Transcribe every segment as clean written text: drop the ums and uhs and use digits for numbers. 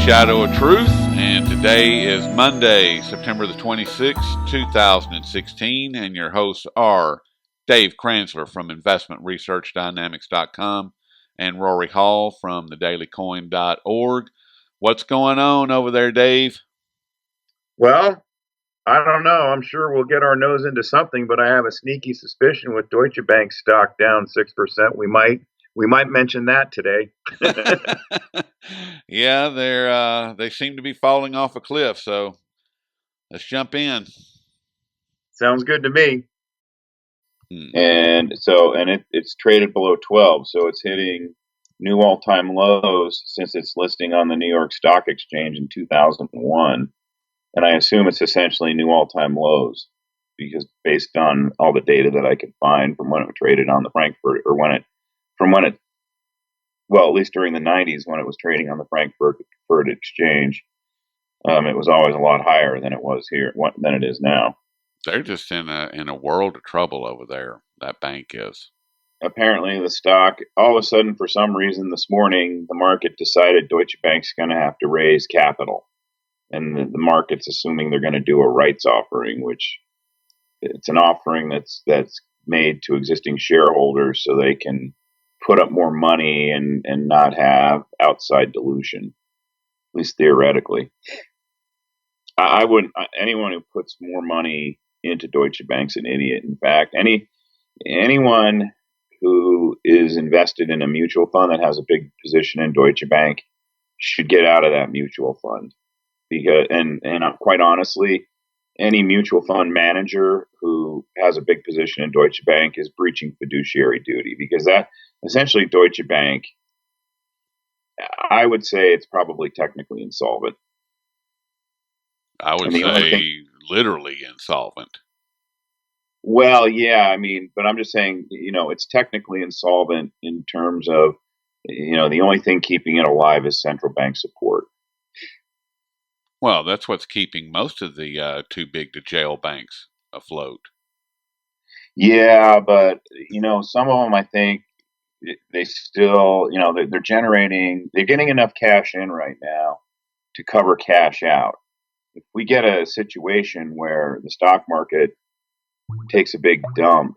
Shadow of Truth, and today is Monday, September the 26th, 2016, and your hosts are Dave Kranzler from InvestmentResearchDynamics.com and Rory Hall from thedailycoin.org. What's going on over there, Dave? Well, I don't know. I'm sure we'll get our nose into something, but I have a sneaky suspicion with Deutsche Bank stock down 6%. We might mention that today. Yeah, they seem to be falling off a cliff, so let's jump in. Sounds good to me. And it's traded below 12, so it's hitting new all-time lows since its listing on the New York Stock Exchange in 2001. And I assume it's essentially new all-time lows, because based on all the data that I could find from when it traded on the Frankfurt, or at least during the 90s when it was trading on the Frankfurt Exchange, it was always a lot higher than it is now. They're just in a world of trouble over there. That bank is. Apparently, the stock, all of a sudden, for some reason this morning, the market decided Deutsche Bank's going to have to raise capital. And the market's assuming they're going to do a rights offering, which it's an offering that's made to existing shareholders so they can put up more money and not have outside dilution, at least theoretically. I wouldn't. Anyone who puts more money into Deutsche Bank's an idiot. In fact, anyone who is invested in a mutual fund that has a big position in Deutsche Bank should get out of that mutual fund. Because quite honestly, any mutual fund manager who has a big position in Deutsche Bank is breaching fiduciary duty, because that essentially Deutsche Bank, I would say it's probably technically insolvent. I would say literally insolvent. Well, yeah, but I'm just saying, it's technically insolvent in terms of, the only thing keeping it alive is central bank support. Well, that's what's keeping most of the too big to jail banks afloat. Yeah, but, some of them, I think, they still, they're getting enough cash in right now to cover cash out. If we get a situation where the stock market takes a big dump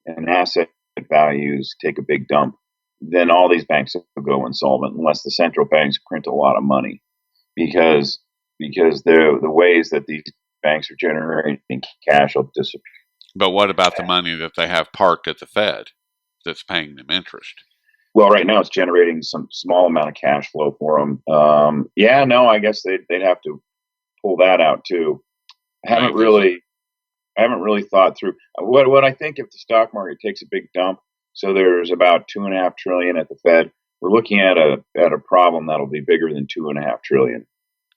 and asset values take a big dump, then all these banks will go insolvent unless the central banks print a lot of money, because the ways that these banks are generating cash will disappear. But what about the money that they have parked at the Fed that's paying them interest? Well, right now it's generating some small amount of cash flow for them. I guess they'd have to pull that out too. I haven't really thought through what I think. If the stock market takes a big dump, so there's about $2.5 trillion at the Fed, we're looking at a problem that'll be bigger than $2.5 trillion.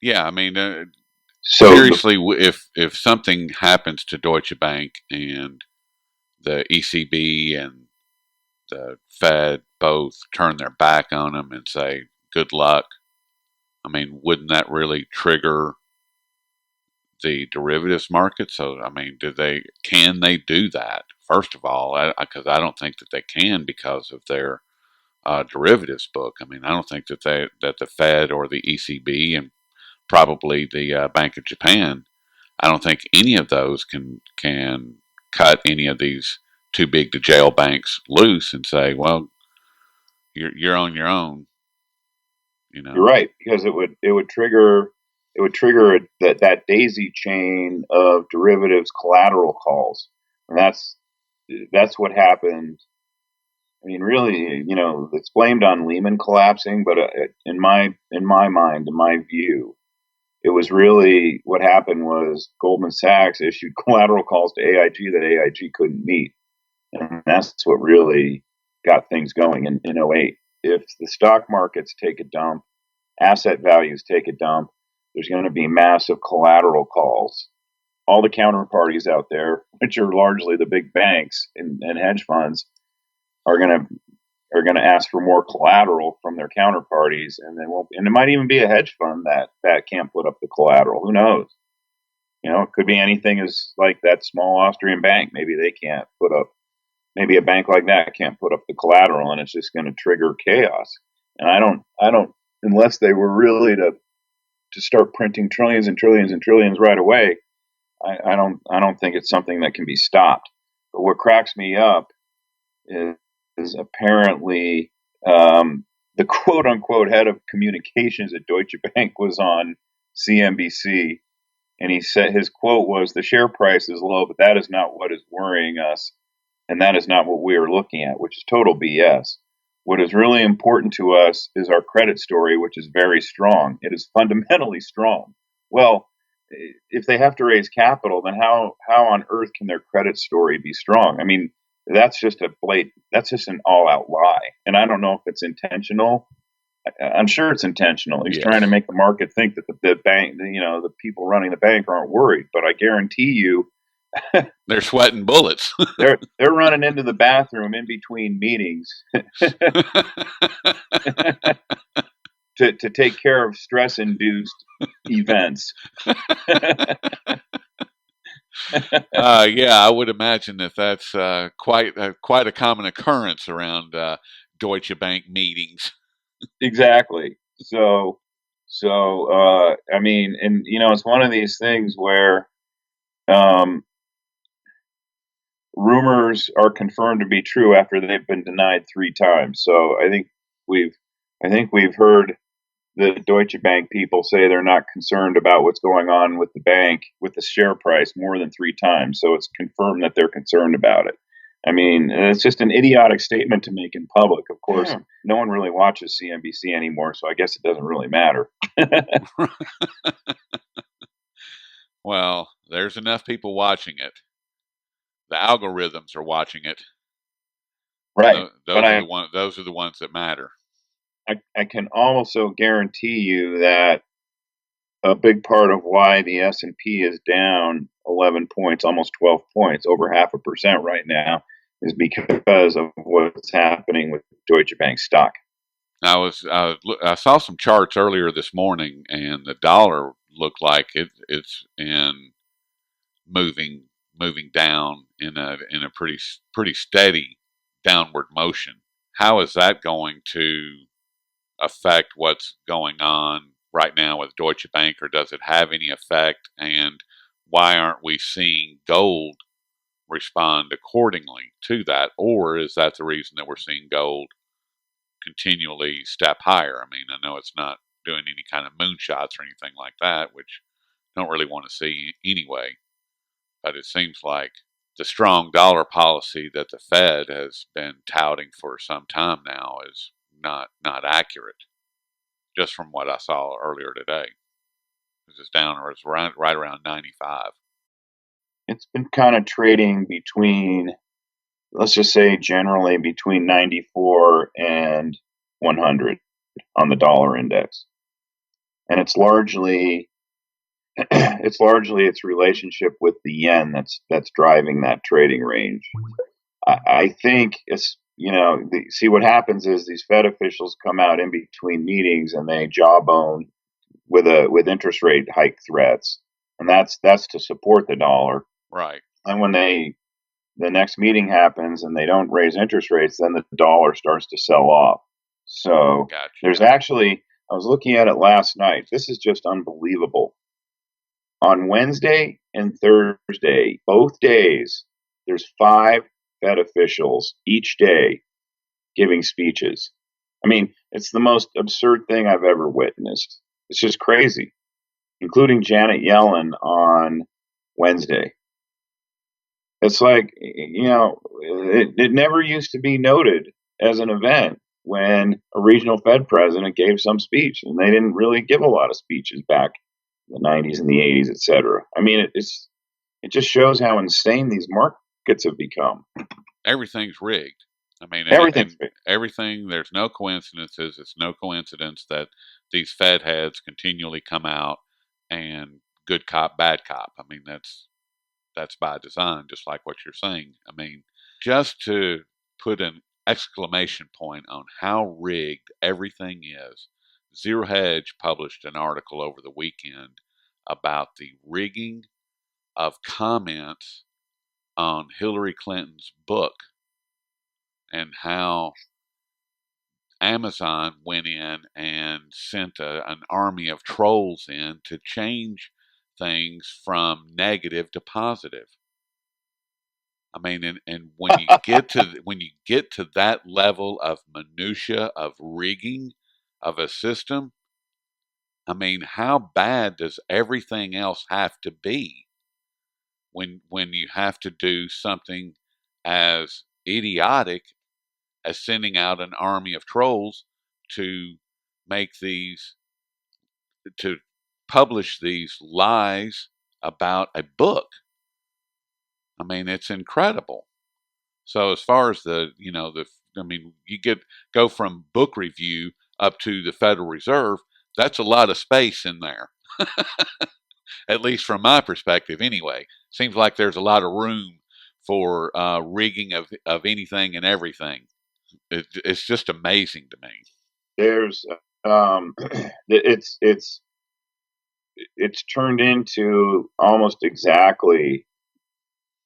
Yeah, seriously, if something happens to Deutsche Bank and the ECB and the Fed both turn their back on them and say good luck, wouldn't that really trigger the derivatives market? So, can they do that? First of all, because I don't think that they can because of their derivatives book. I don't think that the Fed or the ECB and probably the Bank of Japan, I don't think any of those can cut any of these too big to jail banks loose and say, well, you're on your own. You're right, because it would trigger that daisy chain of derivatives collateral calls, and that's what happened. Really, it's blamed on Lehman collapsing, but in my mind, in my view, it was really what happened was Goldman Sachs issued collateral calls to AIG that AIG couldn't meet, and that's what really got things going in 2008. If the stock markets take a dump, asset values take a dump, there's going to be massive collateral calls. All the counterparties out there, which are largely the big banks and hedge funds, are going to ask for more collateral from their counterparties, and it might even be a hedge fund that can't put up the collateral. Who knows? It could be anything as like that small Austrian bank. Maybe they can't put up. Maybe a bank like that can't put up the collateral, and it's just going to trigger chaos. And I don't, unless they were really to to start printing trillions and trillions and trillions right away, I don't think it's something that can be stopped. But what cracks me up is apparently the quote unquote head of communications at Deutsche Bank was on CNBC, and he said his quote was, "The share price is low, but that is not what is worrying us, and that is not what we are looking at," which is total BS. What is really important to us is our credit story, which is very strong. It is fundamentally strong. Well, if they have to raise capital, then how on earth can their credit story be strong? I mean, that's just that's just an all out lie. And I don't know if it's intentional. I'm sure it's intentional. He's trying to make the market think that the bank, the people running the bank aren't worried. But I guarantee you, they're sweating bullets. they're running into the bathroom in between meetings to take care of stress induced events. Yeah, I would imagine that's quite a common occurrence around Deutsche Bank meetings. Exactly. So I mean, and it's one of these things where rumors are confirmed to be true after they've been denied 3 times. So I think we've heard the Deutsche Bank people say they're not concerned about what's going on with the bank, with the share price, more than 3 times. So it's confirmed that they're concerned about it. I mean, it's just an idiotic statement to make in public. Of course, no one really watches CNBC anymore, so I guess it doesn't really matter. Well, there's enough people watching it. The algorithms are watching it. Right. Those are the ones that matter. I can also guarantee you that a big part of why the S&P is down 11 points, almost 12 points, over 0.5% right now, is because of what's happening with Deutsche Bank stock. I saw some charts earlier this morning, and the dollar looked like it's in moving down in a pretty steady downward motion. How is that going to affect what's going on right now with Deutsche Bank, or does it have any effect? And why aren't we seeing gold respond accordingly to that? Or is that the reason that we're seeing gold continually step higher? I mean, I know it's not doing any kind of moonshots or anything like that, which I don't really want to see anyway. But it seems like the strong dollar policy that the Fed has been touting for some time now is not accurate. Just from what I saw earlier today, it's down, or it's right around 95. It's been kind of trading between, let's just say, generally between 94 and 100 on the dollar index, and it's largely its relationship with the yen that's driving that trading range. I think it's see what happens is these Fed officials come out in between meetings and they jawbone with interest rate hike threats, and that's to support the dollar. Right. And when the next meeting happens and they don't raise interest rates, then the dollar starts to sell off. So Gotcha. There's actually, I was looking at it last night. This is just unbelievable. On Wednesday and Thursday, both days, there's 5 Fed officials each day giving speeches. I mean, it's the most absurd thing I've ever witnessed. It's just crazy, including Janet Yellen on Wednesday. It's like, it never used to be noted as an event when a regional Fed president gave some speech, and they didn't really give a lot of speeches back in the 90s and the 80s, etc. I mean, it just shows how insane these markets have become. Everything's rigged. I mean, everything. There's no coincidences. It's no coincidence that these Fed heads continually come out and good cop, bad cop. I mean, that's by design, just like what you're saying. I mean, just to put an exclamation point on how rigged everything is, Zero Hedge published an article over the weekend about the rigging of comments on Hillary Clinton's book, and how Amazon went in and sent an army of trolls in to change things from negative to positive. I mean, and when you get to that level of minutia of rigging of a system, I mean, how bad does everything else have to be when you have to do something as idiotic as sending out an army of trolls to make these to publish these lies about a book? I mean, it's incredible. So as far as I mean, you go from book review up to the Federal Reserve. That's a lot of space in there, at least from my perspective. Anyway, seems like there's a lot of room for rigging of anything and everything. It's just amazing to me. There's it's turned into almost exactly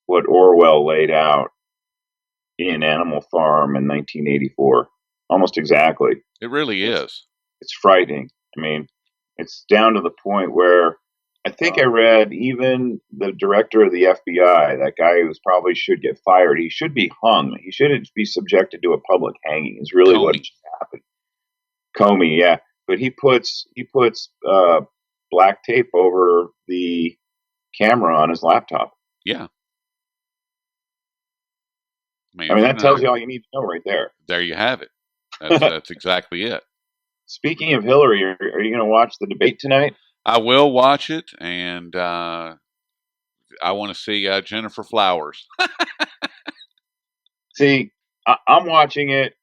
what Orwell laid out in Animal Farm in 1984. Almost exactly. It really is. It's frightening. I mean, it's down to the point where I think I read even the director of the FBI, that guy who probably should get fired, he should be hung. He shouldn't be subjected to a public hanging. Is really what should happen. Comey, yeah, but he puts black tape over the camera on his laptop. Yeah. I mean that tells you all you need to know right there. There you have it. That's exactly it. Speaking of Hillary, are you going to watch the debate tonight? I will watch it, and I want to see Jennifer Flowers. See, I'm watching it.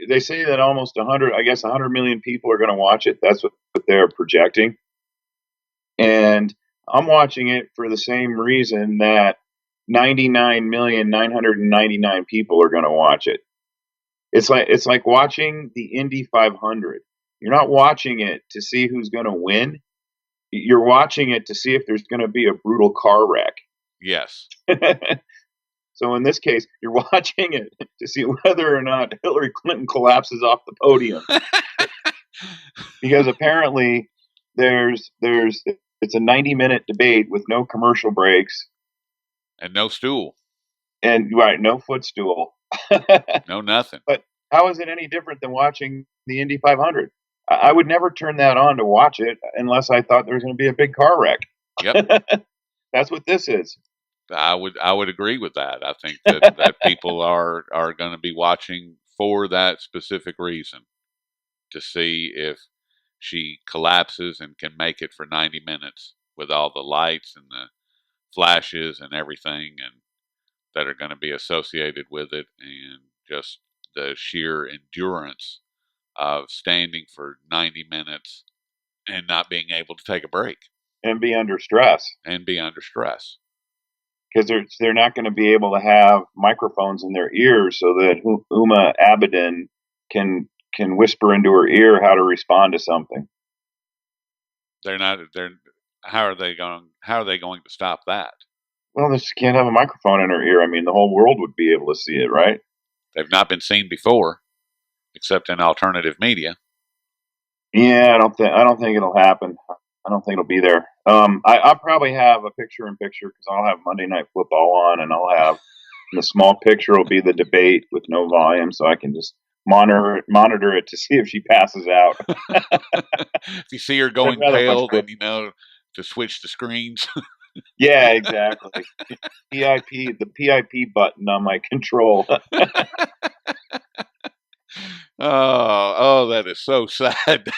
They say that almost 100 million people are going to watch it. That's what they're projecting. And I'm watching it for the same reason that 99,999 people are going to watch it. It's like watching the Indy 500. You're not watching it to see who's going to win. You're watching it to see if there's going to be a brutal car wreck. Yes. So in this case, you're watching it to see whether or not Hillary Clinton collapses off the podium. Because apparently it's a 90-minute debate with no commercial breaks. And no stool. And right, no footstool. No nothing. But how is it any different than watching the Indy 500? I would never turn that on to watch it unless I thought there was going to be a big car wreck. Yep. That's what this is. I would agree with that. I think that people are going to be watching for that specific reason, to see if she collapses and can make it for 90 minutes with all the lights and the flashes and everything and that are going to be associated with it, and just the sheer endurance of standing for 90 minutes and not being able to take a break. And be under stress. Because they're not going to be able to have microphones in their ears so that Uma Abedin can whisper into her ear how to respond to something. How are they going to stop that? Well, they just can't have a microphone in her ear. I mean, the whole world would be able to see it, right? They've not been seen before, except in alternative media. Yeah, I don't think it'll happen. I don't think it'll be there. I'll probably have a picture-in-picture because I'll have Monday Night Football on, and I'll have the small picture will be the debate with no volume, so I can just monitor it to see if she passes out. If you see her going pale, then you know to switch the screens. Yeah, exactly. The PIP button on my control. Oh, that is so sad.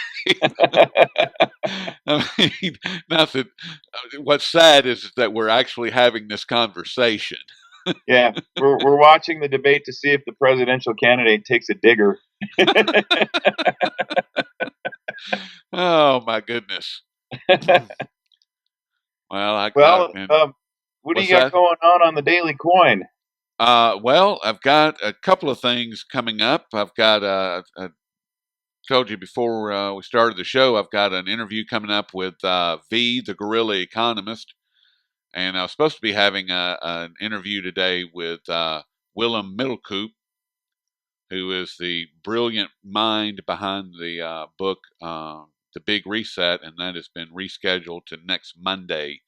I mean, not that. What's sad is that we're actually having this conversation. Yeah, we're watching the debate to see if the presidential candidate takes a digger. Oh my goodness. Well, what do you got going on the Daily Coin? Well, I've got a couple of things coming up. I've got I told you before we started the show, I've got an interview coming up with V, the guerrilla economist, and I was supposed to be having an interview today with Willem Middelkoop, who is the brilliant mind behind the book, The Big Reset, and that has been rescheduled to next Monday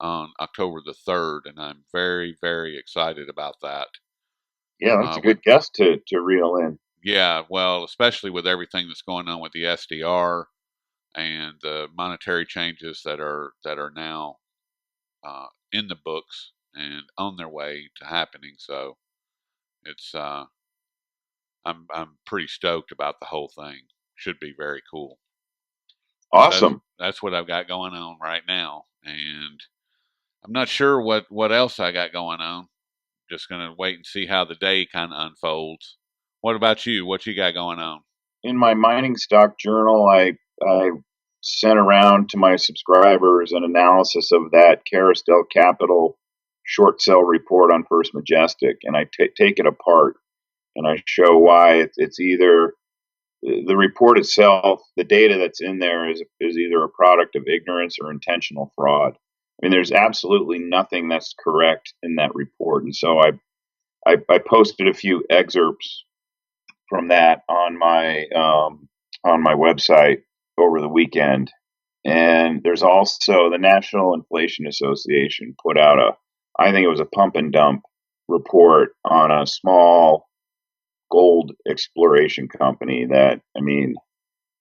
on October the 3rd, and I'm very, very excited about that. Yeah, that's a good guest to reel in. Yeah, well, especially with everything that's going on with the SDR and the monetary changes that are now in the books and on their way to happening. So it's I'm pretty stoked about the whole thing. Should be very cool. Awesome. That's what I've got going on right now, and I'm not sure what else I got going on. Just gonna wait and see how the day kind of unfolds. What about you? What you got going on? In my mining stock journal, I sent around to my subscribers an analysis of that Carousel Capital short sell report on First Majestic, and I take it apart and I show why it's either the report itself, the data that's in there is either a product of ignorance or intentional fraud. I mean, there's absolutely nothing that's correct in that report, and so I posted a few excerpts from that on my website over the weekend. And there's also the National Inflation Association put out I think it was a pump and dump report on a small gold exploration company that, I mean,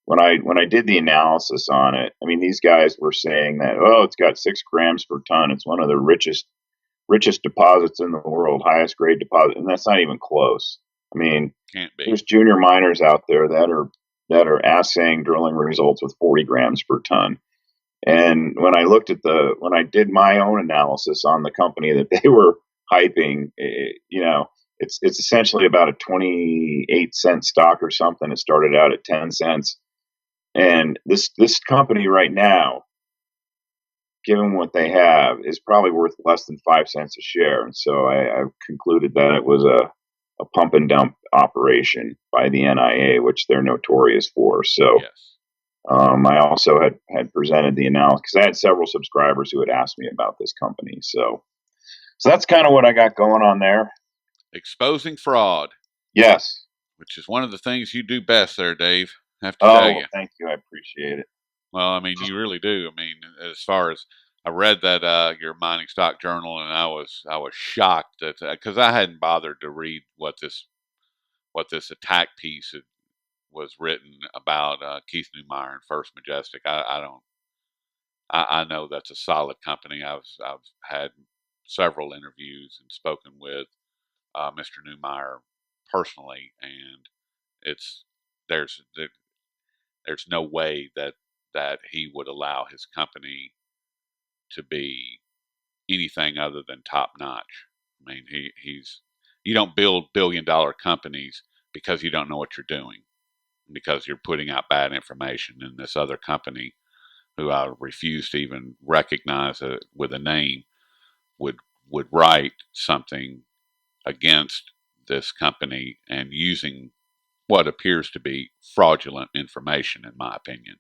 when I did the analysis on it, I mean, these guys were saying that, oh, it's got 6 grams per ton. It's one of the richest deposits in the world, highest grade deposit, and that's not even close. I mean, Can't be. There's junior miners out there that are assaying drilling results with 40 grams per ton. And when I did my own analysis on the company that they were hyping, it's essentially about a 28-cent stock or something. It started out at 10 cents. And this company right now, given what they have, is probably worth less than 5 cents a share. And so I concluded that it was a pump and dump operation by the NIA, which they're notorious for. So yes. I also had presented the analysis because I had several subscribers who had asked me about this company. So that's kind of what I got going on there. Exposing fraud. Yes. Which is one of the things you do best there, Dave. I have to tell you. Thank you. I appreciate it. Well, I mean, you really do. I mean, as far as I read that your mining stock journal, and I was shocked that because I hadn't bothered to read what this attack piece was written about Keith Neumeier and First Majestic. I don't. I know that's a solid company. I've had several interviews and spoken with Mr. Neumeier personally, and it's there's no way that he would allow his company to be anything other than top notch. I mean, he's you don't build $1 billion companies because you don't know what you're doing, because you're putting out bad information. And this other company, who I refuse to even recognize with a name, would write something against this company and using what appears to be fraudulent information, in my opinion.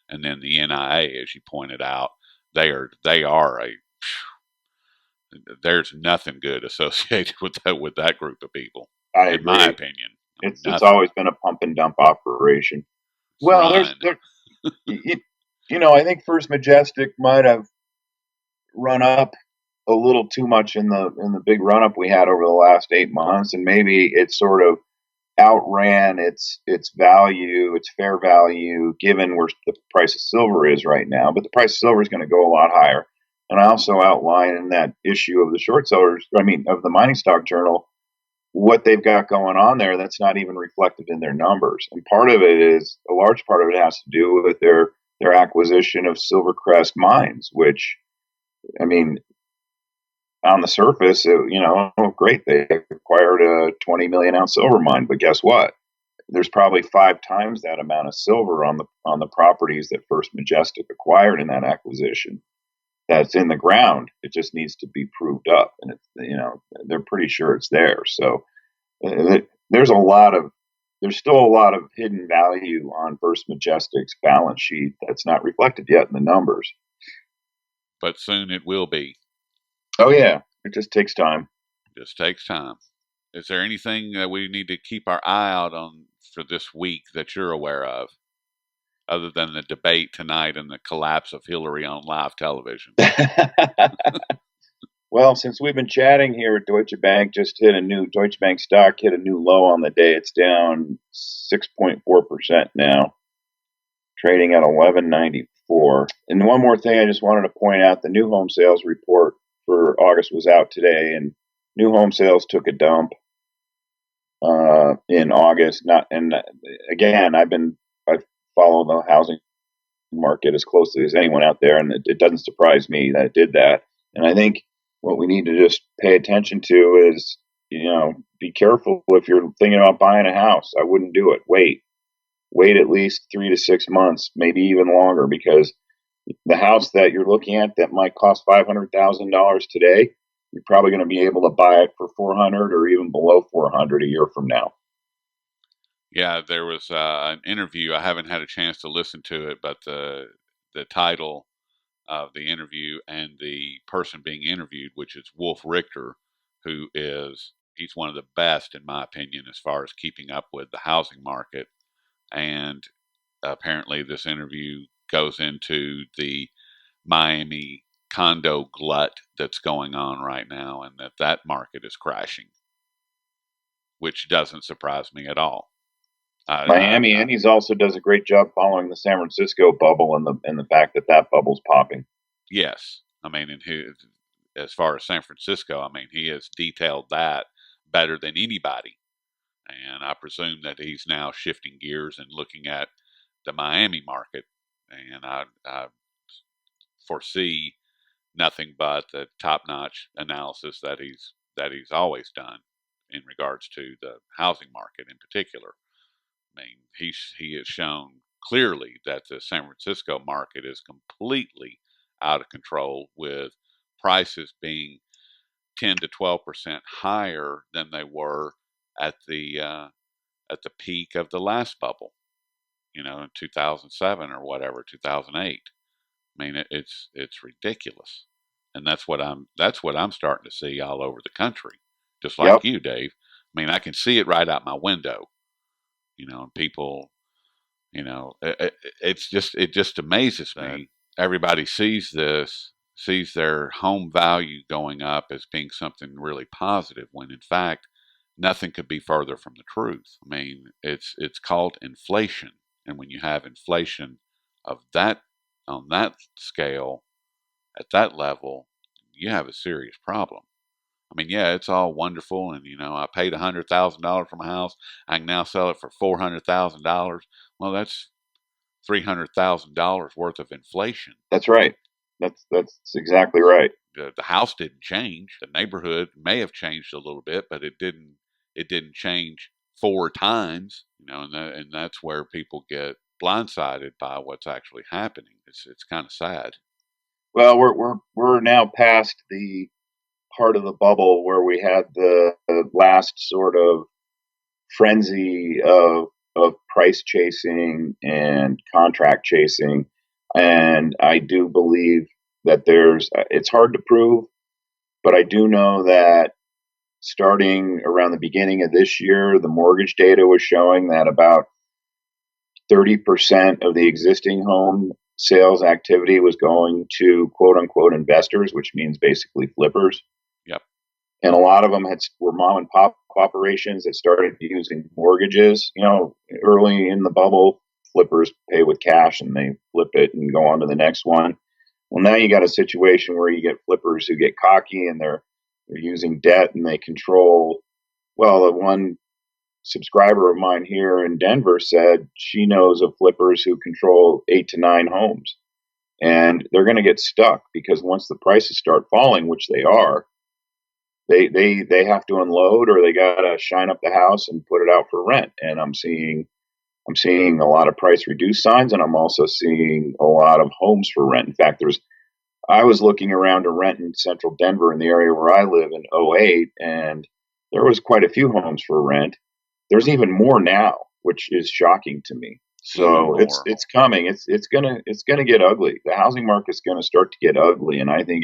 And then the NIA, as you pointed out, they are there's nothing good associated with that group of people. I in agree. My opinion. It's always been a pump and dump operation. Well, there's I think First Majestic might have run up a little too much in the big run up we had over the last 8 months, and maybe it sort of outran its value, its fair value, given where the price of silver is right now. But the price of silver is going to go a lot higher. And I also outline in that issue of the of the mining stock journal, what they've got going on there that's not even reflected in their numbers. And a large part of it has to do with their acquisition of Silvercrest Mines, which, I mean, on the surface, great. They acquired a 20 million ounce silver mine, but guess what? There's probably 5 times that amount of silver on the properties that First Majestic acquired in that acquisition. That's in the ground. It just needs to be proved up, and they're pretty sure it's there. So there's still a lot of hidden value on First Majestic's balance sheet that's not reflected yet in the numbers. But soon it will be. Oh yeah, it just takes time. Just takes time. Is there anything that we need to keep our eye out on for this week that you're aware of, other than the debate tonight and the collapse of Hillary on live television? Well, since we've been chatting here, Deutsche Bank stock hit a new low on the day. It's down 6.4% now, trading at 1194. And one more thing I just wanted to point out, the new home sales report for August was out today, and new home sales took a dump in August. Again, I follow the housing market as closely as anyone out there, and it doesn't surprise me that it did that. And I think what we need to just pay attention to is, be careful if you're thinking about buying a house. I wouldn't do it. Wait at least 3 to 6 months, maybe even longer, because the house that you're looking at that might cost $500,000 today, you're probably going to be able to buy it for $400 or even below $400 a year from now. Yeah, there was an interview. I haven't had a chance to listen to it, but the title of the interview and the person being interviewed, which is Wolf Richter, he's one of the best, in my opinion, as far as keeping up with the housing market. And apparently this interview goes into the Miami condo glut that's going on right now, and that market is crashing, which doesn't surprise me at all. Miami, and he also does a great job following the San Francisco bubble and the fact that bubble's popping. Yes, I mean, as far as San Francisco, I mean, he has detailed that better than anybody, and I presume that he's now shifting gears and looking at the Miami market, and I foresee nothing but the top-notch analysis that he's always done in regards to the housing market in particular. I mean, he has shown clearly that the San Francisco market is completely out of control, with prices being 10 to 12% higher than they were at the peak of the last bubble, in 2007 or whatever, 2008. I mean, it's ridiculous, and that's what I'm starting to see all over the country, just like you, Dave. I mean, I can see it right out my window, and people. It just amazes me. Everybody sees their home value going up as being something really positive, when in fact nothing could be further from the truth. I mean, it's called inflation, and when you have inflation of that on that scale at that level, you have a serious problem. I mean, yeah, it's all wonderful, and I paid $100,000 for my house. I can now sell it for $400,000. Well, that's $300,000 worth of inflation. That's right. That's exactly right. The house didn't change. The neighborhood may have changed a little bit, but it didn't change 4 times. And that's where people get blindsided by what's actually happening. It's kind of sad. Well, we're now past the part of the bubble where we had the last sort of frenzy of price chasing and contract chasing. And I do believe that it's hard to prove, but I do know that starting around the beginning of this year, the mortgage data was showing that about 30% of the existing home sales activity was going to quote unquote investors, which means basically flippers. Yep. And a lot of them were mom and pop operations that started using mortgages. Early in the bubble, flippers pay with cash and they flip it and go on to the next one. Well, now you got a situation where you get flippers who get cocky and they're using debt and they control. Well, the one subscriber of mine here in Denver said she knows of flippers who control 8 to 9 homes, and they're going to get stuck because once the prices start falling, which they are, they have to unload, or they got to shine up the house and put it out for rent. And I'm seeing a lot of price reduce signs, and I'm also seeing a lot of homes for rent. In fact, I was looking around to rent in central Denver in the area where I live in 2008, and there was quite a few homes for rent. There's even more now, which is shocking to me. So it's coming. It's gonna get ugly. The housing market's gonna start to get ugly, and I think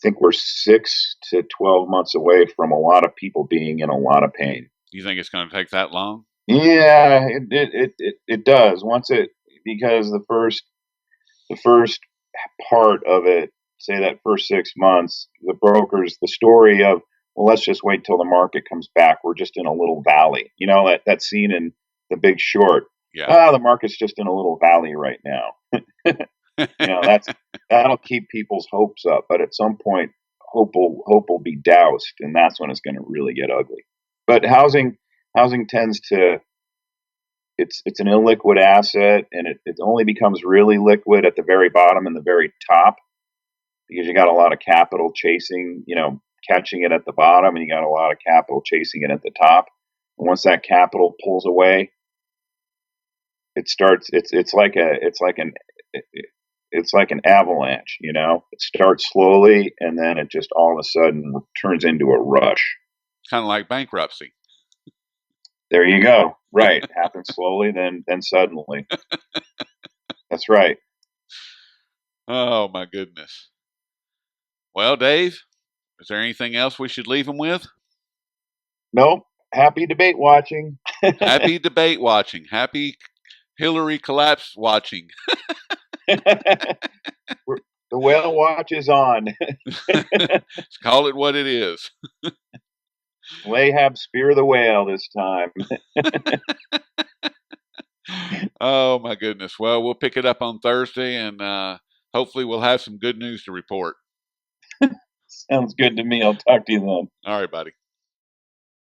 think we're 6 to 12 months away from a lot of people being in a lot of pain. You think it's going to take that long? Yeah, it does. Because the first part of it, say that first 6 months, the story of, well, let's just wait till the market comes back. We're just in a little valley. You know, that scene in The Big Short. Yeah. The market's just in a little valley right now. You know, that'll keep people's hopes up, but at some point, hope will be doused, and that's when it's going to really get ugly. But housing tends to, it's an illiquid asset, and it only becomes really liquid at the very bottom and the very top, because you got a lot of capital chasing, catching it at the bottom, and you got a lot of capital chasing it at the top. And once that capital pulls away, it's like an avalanche. It starts slowly, and then it just all of a sudden turns into a rush. Kind of like bankruptcy. There you go. Right. It happens slowly, then suddenly. That's right. Oh, my goodness. Well, Dave, is there anything else we should leave them with? Nope. Happy debate watching. Happy debate watching. Happy Hillary collapse watching. The whale watch is on. Let's call it what it is. Lahab spear the whale this time. Oh, my goodness. Well, we'll pick it up on Thursday, and hopefully we'll have some good news to report. Sounds good to me. I'll talk to you then. All right, buddy.